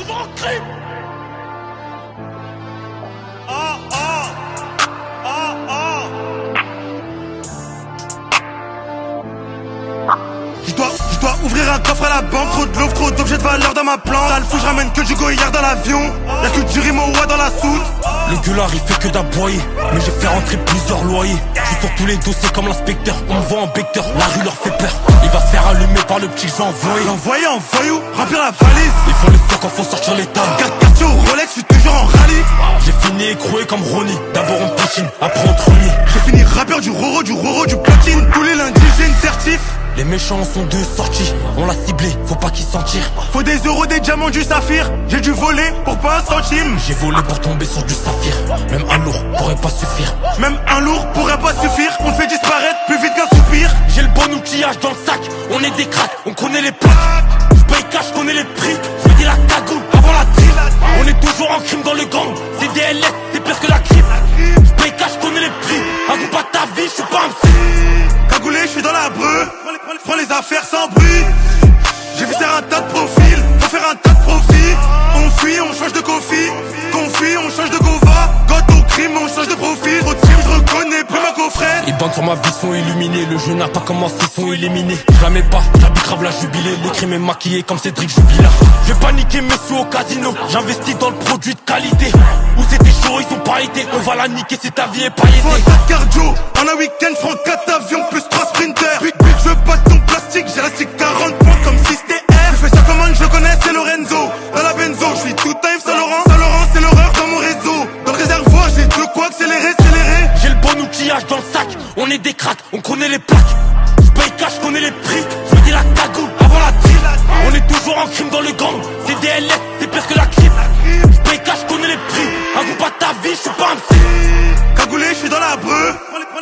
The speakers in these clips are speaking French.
toujours en crime. Je dois ouvrir un coffre à la banque. Trop de l'offre, trop d'objets de valeur dans ma plante. Ça le fout, je ramène que du goyard dans l'avion. Y'a que du Rimowa dans la soute. Le gueulard il fait que d'aboyer, mais j'ai fait rentrer plusieurs loyers. Je suis sur tous les dossiers comme l'inspecteur. On me voit en becteur, la rue leur fait peur. Il va se faire allumer par le petit que je vais envoyer. L'envoyer en voyou, remplir la valise. Ils font les feux quand faut sortir les tables. Quartier au Rolex, je suis toujours en rallye. J'ai fini écroué comme Ronnie. D'abord on poutine, après on trogny. J'ai fini rappeur du Roro, du platine. Tous les lundis j'ai une certif. Les méchants sont deux sortis, on l'a ciblé, faut pas qu'ils s'en tirent. Faut des euros, des diamants, du saphir. J'ai dû voler pour pas un centime. J'ai volé pour tomber sur du saphir. Même un lourd pourrait pas suffire. Même un lourd pourrait pas suffire. On te fait disparaître plus vite qu'un soupir. J'ai le bon outillage dans le sac, on est des cracks, on connaît les plaques. J'paye cash, je connais les prix, je dis la cagoule avant la trille. On est toujours en crime dans le gang, c'est DLS, c'est pire que la crime. J'paye cash, je connais les prix, raconte pas ta vie, je suis pas un psy. Cagoulé, je suis dans la breu. Prends les affaires sans bruit. J'ai vu faire un tas de profils. Faut faire un tas de profits. On fuit, on change de coffee. Confie, on change de gova. Quand au crime, on change de profil. Trop de crime, je reconnais plus ma coffrette. Les bandes sur ma vie sont illuminées. Le jeu n'a pas commencé, ils sont éliminés. Jamais pas, j'habite grave la jubilée. Le crime est maquillé comme Cédric Jubilard. J'ai paniqué mes sous au casino. J'investis dans le produit de qualité. Où c'était chaud, ils sont pas été. On va la niquer si ta vie est pailletée. Faut un tas de cardio. En un week-end, je prends 4 avions plus 3 sprinters. But, je veux pas de ton plastique. J'ai resté 40 points comme si c'était R. Je fais ça comme un, je connais, c'est Lorenzo. Dans la benzo, je suis tout time Saint-Laurent. Saint-Laurent, c'est l'horreur dans mon réseau. Dans le réservoir, j'ai de quoi accélérer. J'ai le bon outillage dans le sac. On est des cracks, on connaît les plaques. J'paye cash, je connais les prix. Je me dis la cagoule avant la trille. On est toujours en crime dans le gang. C'est DLS, c'est pire que la crime. J'paye cash, je connais les prix. Raconte pas ta vie, je suis pas un psy. Cagoulé, je suis dans la breu.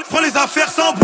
Prends les affaires sans bruit.